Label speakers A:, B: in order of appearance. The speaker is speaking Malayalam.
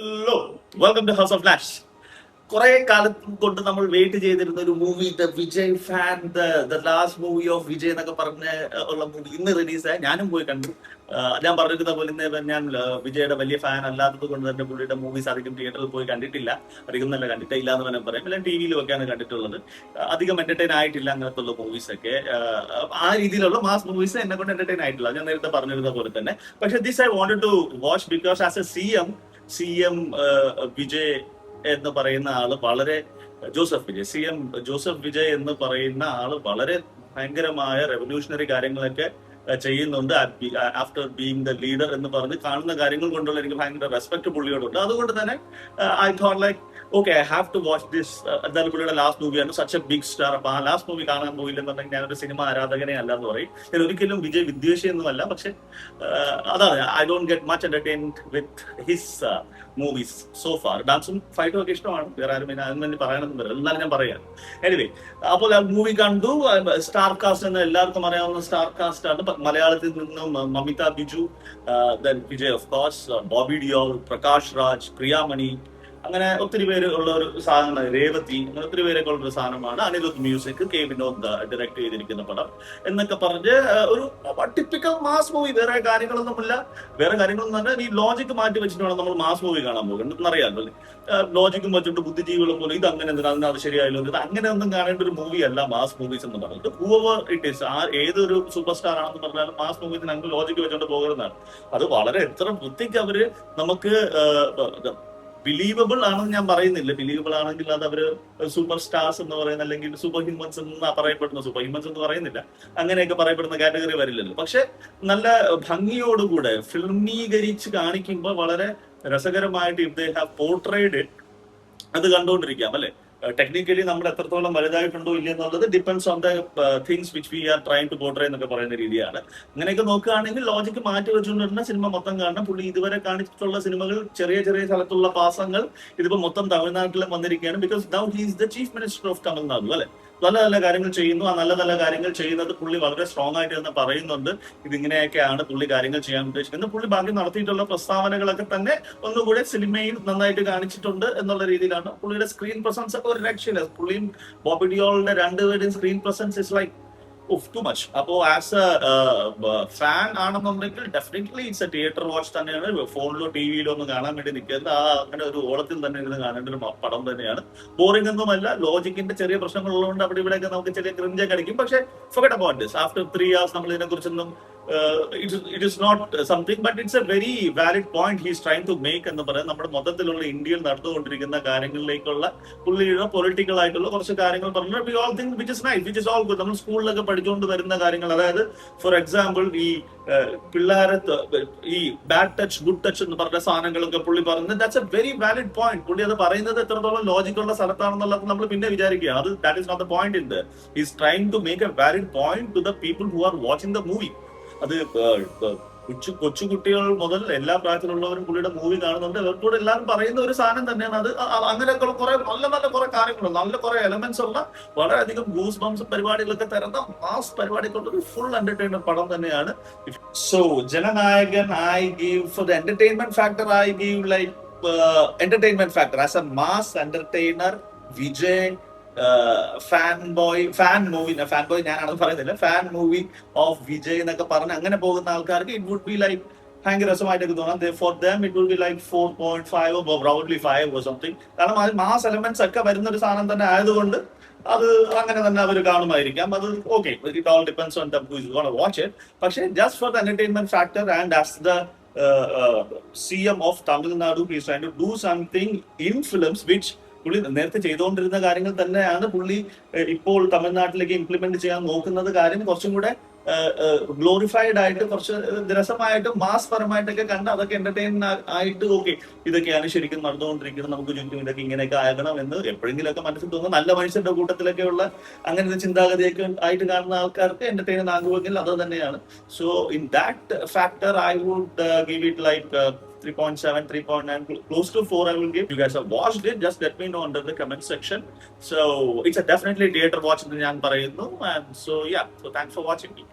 A: Hello, welcome to house of flash. കുറെ കാലം കൊണ്ട് നമ്മൾ വെയിറ്റ് ചെയ്തിരുന്ന ഒരു movie, the Vijay fan, the last movie of Vijay എന്നൊക്കെ പറഞ്ഞ ഉള്ള മൂവി ഇന്ന് റിലീസായി. ഞാനും പോയി കണ്ടു. ഞാൻ പറഞ്ഞിരുന്ന പോലെ ഇന്ന് ഞാൻ വിജയുടെ വലിയ ഫാൻ അല്ലാത്തത് കൊണ്ട് തന്നെ പുള്ളിയുടെ മൂവീസ് അധികം തിയേറ്ററിൽ പോയി കണ്ടിട്ടില്ല. അധികം നല്ല കണ്ടിട്ടില്ല എന്ന് തന്നെ പറയാം. എല്ലാം ടി വിയിലും ഒക്കെയാണ് കണ്ടിട്ടുള്ളത്. അധികം എന്റർടൈൻ ആയിട്ടില്ല അങ്ങനത്തെ ഉള്ള മൂവീസ് ഒക്കെ. ആ രീതിയിലുള്ള മാസ് മൂവീസ് എന്നെ കൊണ്ട് എന്റർടൈൻ ആയിട്ടില്ല, ഞാൻ നേരത്തെ പറഞ്ഞിരുന്ന പോലെ തന്നെ. പക്ഷെ this I wanted to watch because as a C M Vijay എന്ന് പറയുന്ന ആള് വളരെ ജോസഫ് വിജയ് എന്ന് പറയുന്ന ആള് വളരെ ഭയങ്കരമായ റെവല്യൂഷണറി കാര്യങ്ങളൊക്കെ ചെയ്യുന്നുണ്ട്. ആഫ്റ്റർ ബീങ് ദ ലീഡർ എന്ന് പറഞ്ഞ് കാണുന്ന കാര്യങ്ങൾ കൊണ്ടുള്ള എനിക്ക് ഭയങ്കര റെസ്പെക്ട് പുള്ളിയോടുണ്ട്. അതുകൊണ്ട് തന്നെ I thought like okay, I have to watch this. എന്തായാലും പുള്ളിയുടെ ലാസ്റ്റ് മൂവിയാണ്, സച്ച് എ ബിഗ് സ്റ്റാർ. അപ്പൊ ആ ലാസ്റ്റ് മൂവി കാണാൻ പോയില്ലെന്നുണ്ടെങ്കിൽ ഞാനൊരു സിനിമ ആരാധകനെ അല്ല എന്ന് പറയും. ഞാൻ ഒരിക്കലും വിജയ് വിദ്വേഷിയൊന്നുമല്ല, പക്ഷെ അതാണ്, I don't get much entertained with his movies so far. ഡാൻസും ഫൈറ്റും ഒക്കെ ഇഷ്ടമാണ്, വേറെ ആരും അതിന് പറയാനൊന്നും വരില്ല, എന്നാലും ഞാൻ പറയാം. എനിവേ, അപ്പോൾ ആ മൂവി കണ്ടു. സ്റ്റാർ കാസ്റ്റ് എന്ന് എല്ലാവർക്കും അറിയാവുന്ന സ്റ്റാർ കാസ്റ്റ് ആണ്. മലയാളത്തിൽ നിന്നും മമിത ബിജു, വിജയ് ഓഫ് കോഴ്സ്, ബോബി ഡിയോൾ, പ്രകാശ് രാജ്, പ്രിയാമണി, അങ്ങനെ ഒത്തിരി പേര് ഉള്ള ഒരു സാധനമാണ്. രേവതി, അങ്ങനെ ഒത്തിരി പേരൊക്കെ ഉള്ള ഒരു സാധനമാണ്. Anirudh music, K Vinod direct ചെയ്തിരിക്കുന്ന പടം എന്നൊക്കെ പറഞ്ഞ് ഒരു ടിപ്പിക്കൽ മാസ് മൂവി. വേറെ കാര്യങ്ങളൊന്നും തന്നെ ഈ ലോജിക്ക് മാറ്റി വെച്ചിട്ട് വേണം നമ്മൾ മാസ് മൂവി കാണാൻ പോകുന്നത്. അറിയാമല്ലോ, ലോജിക്കും വെച്ചിട്ട് ബുദ്ധിജീവികളെ പോലെ ഇത് അങ്ങനെ എന്തിനാ, അത് ശരിയായല്ലോ, ഇത് അങ്ങനെ ഒന്നും കാണേണ്ട ഒരു മൂവി അല്ല മാസ് മൂവീസ് എന്ന് പറഞ്ഞിട്ട്. ഹൂവർ ഇറ്റ് ഈസ്, ഏതൊരു സൂപ്പർ സ്റ്റാർ ആണെന്ന് പറഞ്ഞാലും മാസ് മൂവീസിന് അങ്ങനെ ലോജിക്ക് വെച്ചുകൊണ്ട് പോകുന്നതാണ്. അത് വളരെ എത്ര വൃത്തിക്ക് അവര് നമുക്ക് ബിലീവബിൾ ആണെന്ന് ഞാൻ പറയുന്നില്ല. ബിലീവബിൾ ആണെങ്കിൽ അത് അവര് സൂപ്പർ സ്റ്റാർസ് എന്ന് പറയുന്ന, അല്ലെങ്കിൽ സൂപ്പർ ഹ്യൂമൻസ് എന്ന് പറയപ്പെടുന്ന, സൂപ്പർ ഹ്യൂമൻസ് എന്ന് പറയുന്നില്ല, അങ്ങനെയൊക്കെ പറയപ്പെടുന്ന കാറ്റഗറി വരില്ലല്ലോ. പക്ഷെ നല്ല ഭംഗിയോടുകൂടെ ഫിൽമീകരിച്ച് കാണിക്കുമ്പോൾ വളരെ രസകരമായിട്ട് if they have portrayed it, അത് കണ്ടുകൊണ്ടിരിക്കാം അല്ലെ. ടെക്നിക്കലി നമ്മൾ എത്രത്തോളം വലുതായിട്ടുണ്ടോ ഇല്ല എന്നുള്ളത് depends on the things which we are trying to portray എന്നൊക്കെ പറയുന്ന രീതിയാണ്. അങ്ങനെയൊക്കെ നോക്കുകയാണെങ്കിൽ ലോജിക്ക് മാറ്റി വെച്ചുകൊണ്ടിരുന്ന സിനിമ മൊത്തം കാണണം. പുള്ളി ഇതുവരെ കാണിച്ചിട്ടുള്ള സിനിമകൾ ചെറിയ ചെറിയ സ്ഥലത്തുള്ള പാസങ്ങൾ ഇതിപ്പോ മൊത്തം തമിഴ്നാട്ടിലും വന്നിരിക്കുകയാണ്. Because now he is the chief minister of Tamil Nadu അല്ലെ. നല്ല നല്ല കാര്യങ്ങൾ ചെയ്യുന്നു. ആ നല്ല നല്ല കാര്യങ്ങൾ ചെയ്യുന്നത് പുള്ളി വളരെ സ്ട്രോങ് ആയിട്ട് തന്നെ പറയുന്നുണ്ട്. ഇതിങ്ങനെയൊക്കെയാണ് പുള്ളി കാര്യങ്ങൾ ചെയ്യാൻ ഉദ്ദേശിക്കുന്നത്. പുള്ളി ബാക്കി നടത്തിയിട്ടുള്ള പ്രസ്താവനകളൊക്കെ തന്നെ ഒന്നുകൂടെ സിനിമയിൽ നന്നായിട്ട് കാണിച്ചിട്ടുണ്ട് എന്നുള്ള രീതിയിലാണ്. പുള്ളിയുടെ സ്ക്രീൻ പ്രസൻസ് ഒക്കെ ഒരു രക്ഷയില്ല. പുള്ളിയും ബോബി ഡിയോളിന്റെ രണ്ടുപേരുടെയും screen presence is like too much. അപ്പോ ആസ് എ ഫാൻ ആണെന്നുണ്ടെങ്കിൽ definitely it's a theatre watch തന്നെയാണ്. ഫോണിലോ ടി വിയിലോ ഒന്നും കാണാൻ വേണ്ടി നിൽക്കരുത്. അങ്ങനെ ഒരു ഓളത്തിൽ തന്നെ ഇരുന്ന് കാണേണ്ട ഒരു പടം തന്നെയാണ്. ബോറിംഗ് ഒന്നുമല്ല. ലോജിക്കിന്റെ ചെറിയ പ്രശ്നങ്ങളുള്ളതുകൊണ്ട് അവിടെ ഇവിടെയൊക്കെ നമുക്ക് ചെറിയ ക്രിഞ്ചൊക്കെ അടിക്കും. പക്ഷെ forget about this. After 3 hours നമ്മൾ ഇതിനെ കുറിച്ചൊന്നും it is not something, but it's a very valid point he's trying to make എന്ന് പറയാം. നമ്മുടെ മൊത്തത്തിലുള്ള ഇന്ത്യയിൽ നടന്നുകൊണ്ടിരിക്കുന്ന കാര്യങ്ങളിലേക്കുള്ള പുള്ളിയുടെ പൊളിറ്റിക്കൽ ആയിട്ടുള്ള കുറച്ച് കാര്യങ്ങൾ പറഞ്ഞു. we all think which is nice, which is all good. നമ്മൾ സ്കൂളിലൊക്കെ പഠിച്ചുകൊണ്ട് വരുന്ന കാര്യങ്ങൾ, അതായത് ഫോർ എക്സാമ്പിൾ ഈ പിള്ളേരെ ഈ ബാഡ് ടച്ച് ഗുഡ് ടച്ച് എന്ന് പറഞ്ഞ സാധനങ്ങളൊക്കെ പുള്ളി പറയുന്നത് that's A very valid point. പുള്ളി അത് പറയുന്നത് എത്രത്തോളം ലോജിക്കുള്ള സ്ഥലത്താണെന്നുള്ളത് നമ്മൾ പിന്നെ വിചാരിക്കുക. അത് that is not the point in there. He's trying to make a valid point to the people who are watching the movie. അത് കൊച്ചുകുട്ടികൾ മുതൽ എല്ലാ പ്രായത്തിലുള്ളവരും പുള്ളിയുടെ മൂവി കാണുന്നുണ്ട്. അവർക്കൂടെ എല്ലാവരും പറയുന്ന ഒരു സാധനം തന്നെയാണ് അത്. അങ്ങനെയൊക്കെ കുറെ നല്ല കുറെ കാര്യങ്ങളുണ്ട്, നല്ല കുറെ എലമെന്റ്സ് ഉള്ള വളരെയധികം ഗൂസ് ബംസ് പരിപാടികളൊക്കെ തരുന്ന മാസ് പരിപാടികളുടെ ഒരു ഫുൾ എന്റർടൈനർ പടം തന്നെയാണ്. So Jananayakan I give four the entertainment factor, I give like entertainment factor as a mass entertainer Vijay fan boy ഞാനാണെന്ന് പറയുന്നില്ല, ഫാൻ മൂവി ഓഫ് വിജയ് എന്നൊക്കെ പറഞ്ഞ് അങ്ങനെ പോകുന്ന ആൾക്കാർക്ക് ഇറ്റ് വുഡ് ബി ലൈക്ക് ഭയങ്കര രസമായിട്ടൊക്കെ തോന്നാം. For them it would be like 4.5 or probably 5 or something. കാരണം അത് മാസ് എലമെന്റ്സ് ഒക്കെ വരുന്ന ഒരു സാധനം തന്നെ ആയതുകൊണ്ട് അത് അങ്ങനെ തന്നെ അവർ കാണുമായിരിക്കാം. അത് okay, it all depends on them who is gonna watch it. പക്ഷേ just for the entertainment factor and as the CM of Tamil Nadu, he is trying to do something in films which പുള്ളി നേരത്തെ ചെയ്തുകൊണ്ടിരുന്ന കാര്യങ്ങൾ തന്നെയാണ് പുള്ളി ഇപ്പോൾ തമിഴ്നാട്ടിലേക്ക് ഇംപ്ലിമെന്റ് ചെയ്യാൻ നോക്കുന്നത്. കാര്യം കുറച്ചും കൂടെ ഗ്ലോറിഫൈഡ് ആയിട്ട്, കുറച്ച് രസമായിട്ടും മാസ് പരമായിട്ടൊക്കെ കണ്ട് അതൊക്കെ എന്റർടൈൻ ആയിട്ട് ഓക്കെ ഇതൊക്കെയാണ് ശരിക്കും നടന്നുകൊണ്ടിരിക്കുന്നത്, നമുക്ക് ചുറ്റും ഇതൊക്കെ ഇങ്ങനെയൊക്കെ ആകണം എന്ന് എപ്പോഴെങ്കിലുമൊക്കെ മനസ്സിൽ തോന്നുന്നു. നല്ല മനുഷ്യരുടെ കൂട്ടത്തിലൊക്കെ ഉള്ള അങ്ങനത്തെ ചിന്താഗതിയൊക്കെ ആയിട്ട് കാണുന്ന ആൾക്കാർക്ക് എന്റർടൈൻ ആകുമെങ്കിൽ അത് തന്നെയാണ്. So in that factor I would give it like 3.7, 3.9, close to 4 I will give. You guys have watched it, just let me know under the comment section. So it's a definitely theater watch എന്ന് ഞാൻ പറയുന്നു. And so yeah, so thanks for watching me.